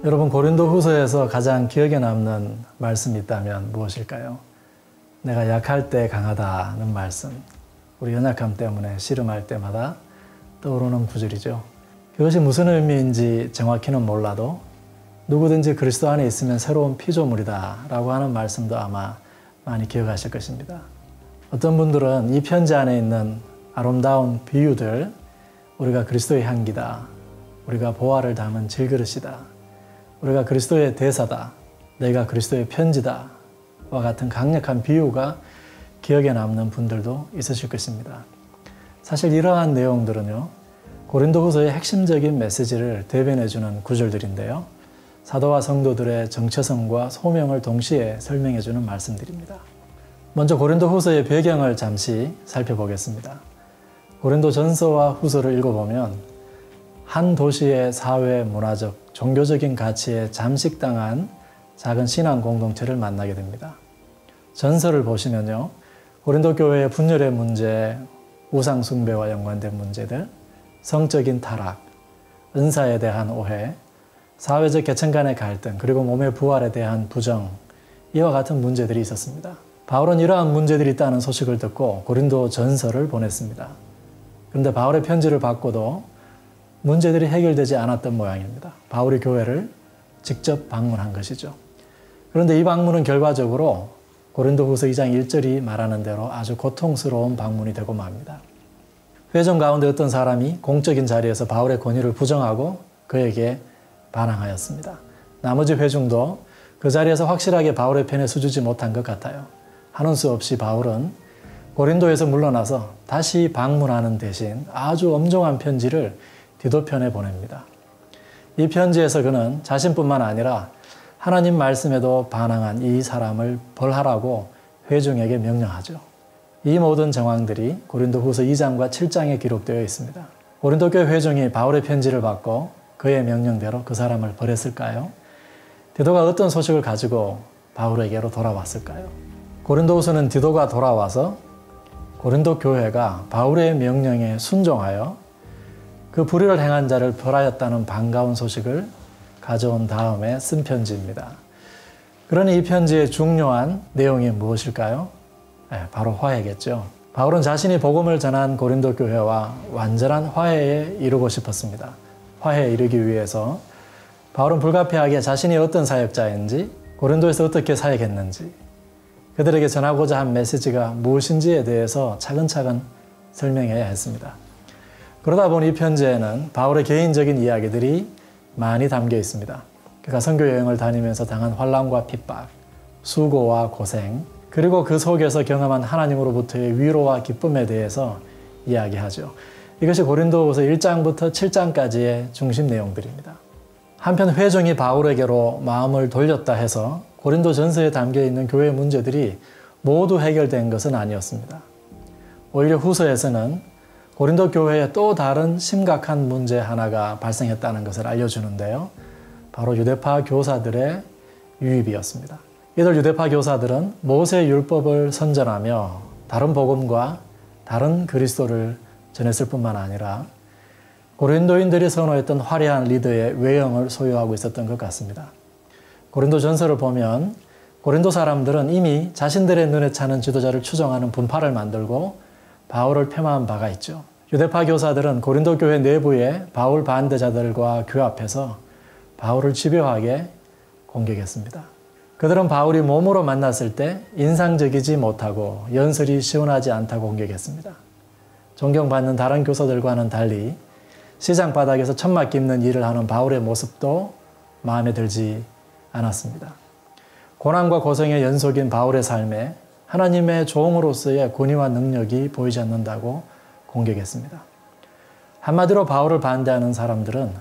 여러분, 고린도후서에서 가장 기억에 남는 말씀이 있다면 무엇일까요? 내가 약할 때 강하다는 말씀. 우리 연약함 때문에 씨름할 때마다 떠오르는 구절이죠. 그것이 무슨 의미인지 정확히는 몰라도 누구든지 그리스도 안에 있으면 새로운 피조물이다 라고 하는 말씀도 아마 많이 기억하실 것입니다. 어떤 분들은 이 편지 안에 있는 아름다운 비유들, 우리가 그리스도의 향기다, 우리가 보화를 담은 질그릇이다, 우리가 그리스도의 대사다, 내가 그리스도의 편지다 와 같은 강력한 비유가 기억에 남는 분들도 있으실 것입니다. 사실 이러한 내용들은요, 고린도후서의 핵심적인 메시지를 대변해주는 구절들인데요, 사도와 성도들의 정체성과 소명을 동시에 설명해주는 말씀들입니다. 먼저 고린도후서의 배경을 잠시 살펴보겠습니다. 고린도전서와 후서를 읽어보면 한 도시의 사회, 문화적, 종교적인 가치에 잠식당한 작은 신앙 공동체를 만나게 됩니다. 전서를 보시면요, 고린도 교회의 분열의 문제, 우상 숭배와 연관된 문제들, 성적인 타락, 은사에 대한 오해, 사회적 계층 간의 갈등, 그리고 몸의 부활에 대한 부정, 이와 같은 문제들이 있었습니다. 바울은 이러한 문제들이 있다는 소식을 듣고 고린도 전서를 보냈습니다. 그런데 바울의 편지를 받고도 문제들이 해결되지 않았던 모양입니다. 바울이 교회를 직접 방문한 것이죠. 그런데 이 방문은 결과적으로 고린도후서 2장 1절이 말하는 대로 아주 고통스러운 방문이 되고 맙니다. 회중 가운데 어떤 사람이 공적인 자리에서 바울의 권위를 부정하고 그에게 반항하였습니다. 나머지 회중도 그 자리에서 확실하게 바울의 편에 서주지 못한 것 같아요. 하는 수 없이 바울은 고린도에서 물러나서 다시 방문하는 대신 아주 엄정한 편지를 디도 편에 보냅니다. 이 편지에서 그는 자신뿐만 아니라 하나님 말씀에도 반항한 이 사람을 벌하라고 회중에게 명령하죠. 이 모든 정황들이 고린도후서 2장과 7장에 기록되어 있습니다. 고린도 교회 회중이 바울의 편지를 받고 그의 명령대로 그 사람을 벌했을까요? 디도가 어떤 소식을 가지고 바울에게로 돌아왔을까요? 고린도후서는 디도가 돌아와서 고린도 교회가 바울의 명령에 순종하여 그 불의를 행한 자를 벌하였다는 반가운 소식을 가져온 다음에 쓴 편지입니다. 그러니 이 편지의 중요한 내용이 무엇일까요? 바로 화해겠죠. 바울은 자신이 복음을 전한 고린도 교회와 완전한 화해에 이르고 싶었습니다. 화해에 이르기 위해서 바울은 불가피하게 자신이 어떤 사역자인지, 고린도에서 어떻게 사역했는지, 그들에게 전하고자 한 메시지가 무엇인지에 대해서 차근차근 설명해야 했습니다. 그러다 보니 이 편지에는 바울의 개인적인 이야기들이 많이 담겨 있습니다. 그가 선교 여행을 다니면서 당한 환난과 핍박, 수고와 고생, 그리고 그 속에서 경험한 하나님으로부터의 위로와 기쁨에 대해서 이야기하죠. 이것이 고린도후서 1장부터 7장까지의 중심 내용들입니다. 한편 회중이 바울에게로 마음을 돌렸다 해서 고린도 전서에 담겨있는 교회 문제들이 모두 해결된 것은 아니었습니다. 오히려 후서에서는 고린도 교회에 또 다른 심각한 문제 하나가 발생했다는 것을 알려주는데요. 바로 유대파 교사들의 유입이었습니다. 이들 유대파 교사들은 모세 율법을 선전하며 다른 복음과 다른 그리스도를 전했을 뿐만 아니라 고린도인들이 선호했던 화려한 리더의 외형을 소유하고 있었던 것 같습니다. 고린도 전서를 보면 고린도 사람들은 이미 자신들의 눈에 차는 지도자를 추종하는 분파를 만들고 바울을 폄하한 바가 있죠. 유대파 교사들은 고린도 교회 내부의 바울 반대자들과 교합해서 바울을 집요하게 공격했습니다. 그들은 바울이 몸으로 만났을 때 인상적이지 못하고 연설이 시원하지 않다고 공격했습니다. 존경받는 다른 교사들과는 달리 시장 바닥에서 천막 깁는 일을 하는 바울의 모습도 마음에 들지 않았습니다. 고난과 고생의 연속인 바울의 삶에 하나님의 종으로서의 권위와 능력이 보이지 않는다고 공격했습니다. 한마디로 바울을 반대하는 사람들은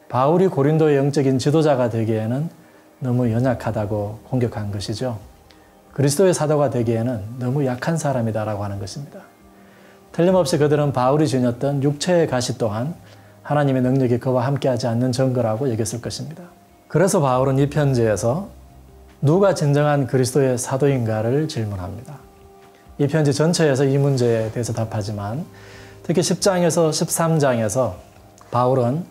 바울이 고린도의 영적인 지도자가 되기에는 너무 연약하다고 공격한 것이죠. 그리스도의 사도가 되기에는 너무 약한 사람이다라고 하는 것입니다. 틀림없이 그들은 바울이 지녔던 육체의 가시 또한 하나님의 능력이 그와 함께하지 않는 증거라고 여겼을 것입니다. 그래서 바울은 이 편지에서 누가 진정한 그리스도의 사도인가를 질문합니다. 이 편지 전체에서 이 문제에 대해서 답하지만 특히 10장에서 13장에서 바울은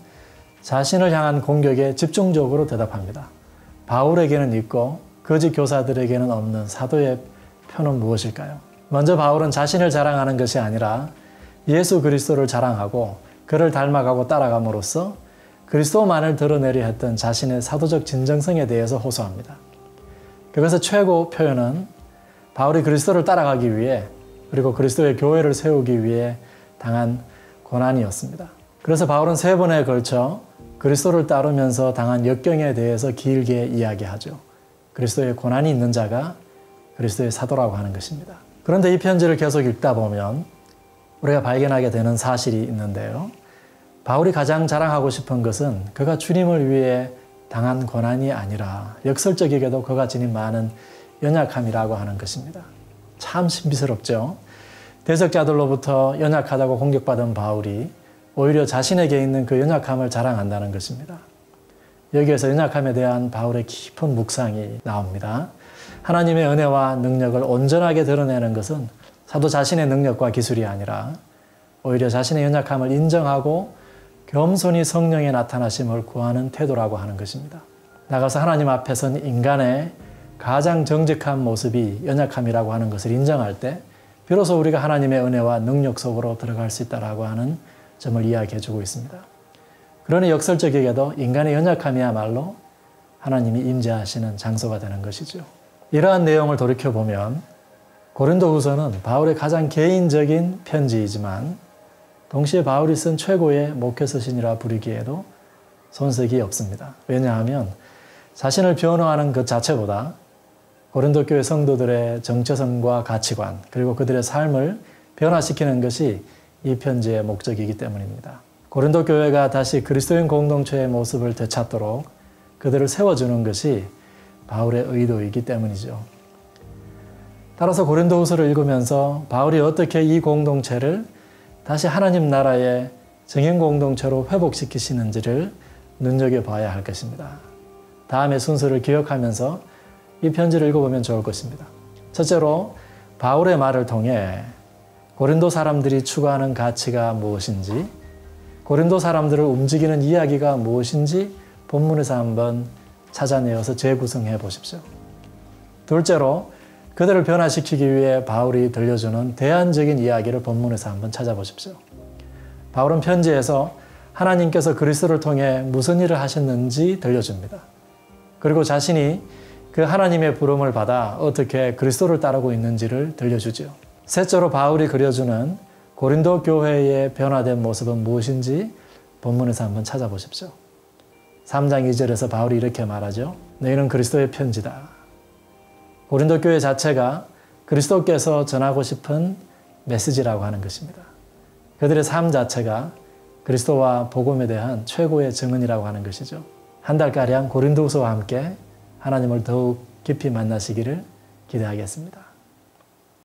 자신을 향한 공격에 집중적으로 대답합니다. 바울에게는 있고 거짓 교사들에게는 없는 사도의 표는 무엇일까요? 먼저 바울은 자신을 자랑하는 것이 아니라 예수 그리스도를 자랑하고 그를 닮아가고 따라감으로써 그리스도만을 드러내려 했던 자신의 사도적 진정성에 대해서 호소합니다. 그것의 최고 표현은 바울이 그리스도를 따라가기 위해 그리고 그리스도의 교회를 세우기 위해 당한 고난이었습니다. 그래서 바울은 3번에 걸쳐 그리스도를 따르면서 당한 역경에 대해서 길게 이야기하죠. 그리스도의 고난이 있는 자가 그리스도의 사도라고 하는 것입니다. 그런데 이 편지를 계속 읽다 보면 우리가 발견하게 되는 사실이 있는데요. 바울이 가장 자랑하고 싶은 것은 그가 주님을 위해 당한 고난이 아니라 역설적이게도 그가 지닌 많은 연약함이라고 하는 것입니다. 참 신비스럽죠. 대적자들로부터 연약하다고 공격받은 바울이 오히려 자신에게 있는 그 연약함을 자랑한다는 것입니다. 여기에서 연약함에 대한 바울의 깊은 묵상이 나옵니다. 하나님의 은혜와 능력을 온전하게 드러내는 것은 사도 자신의 능력과 기술이 아니라 오히려 자신의 연약함을 인정하고 겸손히 성령의 나타나심을 구하는 태도라고 하는 것입니다. 나가서 하나님 앞에 선 인간의 가장 정직한 모습이 연약함이라고 하는 것을 인정할 때 비로소 우리가 하나님의 은혜와 능력 속으로 들어갈 수 있다고 하는 점을 이야기해 주고 있습니다. 그러니 역설적이게도 인간의 연약함이야말로 하나님이 임재하시는 장소가 되는 것이죠. 이러한 내용을 돌이켜보면 고린도후서는 바울의 가장 개인적인 편지이지만 동시에 바울이 쓴 최고의 목회서신이라 부르기에도 손색이 없습니다. 왜냐하면 자신을 변호하는 것 자체보다 고린도 교회 성도들의 정체성과 가치관 그리고 그들의 삶을 변화시키는 것이 이 편지의 목적이기 때문입니다. 고린도 교회가 다시 그리스도인 공동체의 모습을 되찾도록 그들을 세워주는 것이 바울의 의도이기 때문이죠. 따라서 고린도후서를 읽으면서 바울이 어떻게 이 공동체를 다시 하나님 나라의 정인 공동체로 회복시키시는지를 눈여겨봐야 할 것입니다. 다음의 순서를 기억하면서 이 편지를 읽어보면 좋을 것입니다. 첫째로 바울의 말을 통해 고린도 사람들이 추구하는 가치가 무엇인지, 고린도 사람들을 움직이는 이야기가 무엇인지 본문에서 한번 찾아내어서 재구성해 보십시오. 둘째로 그들을 변화시키기 위해 바울이 들려주는 대안적인 이야기를 본문에서 한번 찾아보십시오. 바울은 편지에서 하나님께서 그리스도를 통해 무슨 일을 하셨는지 들려줍니다. 그리고 자신이 그 하나님의 부름을 받아 어떻게 그리스도를 따르고 있는지를 들려주죠. 셋째로 바울이 그려주는 고린도 교회의 변화된 모습은 무엇인지 본문에서 한번 찾아보십시오. 3장 2절에서 바울이 이렇게 말하죠. 너희는 그리스도의 편지다. 고린도 교회 자체가 그리스도께서 전하고 싶은 메시지라고 하는 것입니다. 그들의 삶 자체가 그리스도와 복음에 대한 최고의 증언이라고 하는 것이죠. 한 달가량 고린도후서와 함께 하나님을 더욱 깊이 만나시기를 기대하겠습니다.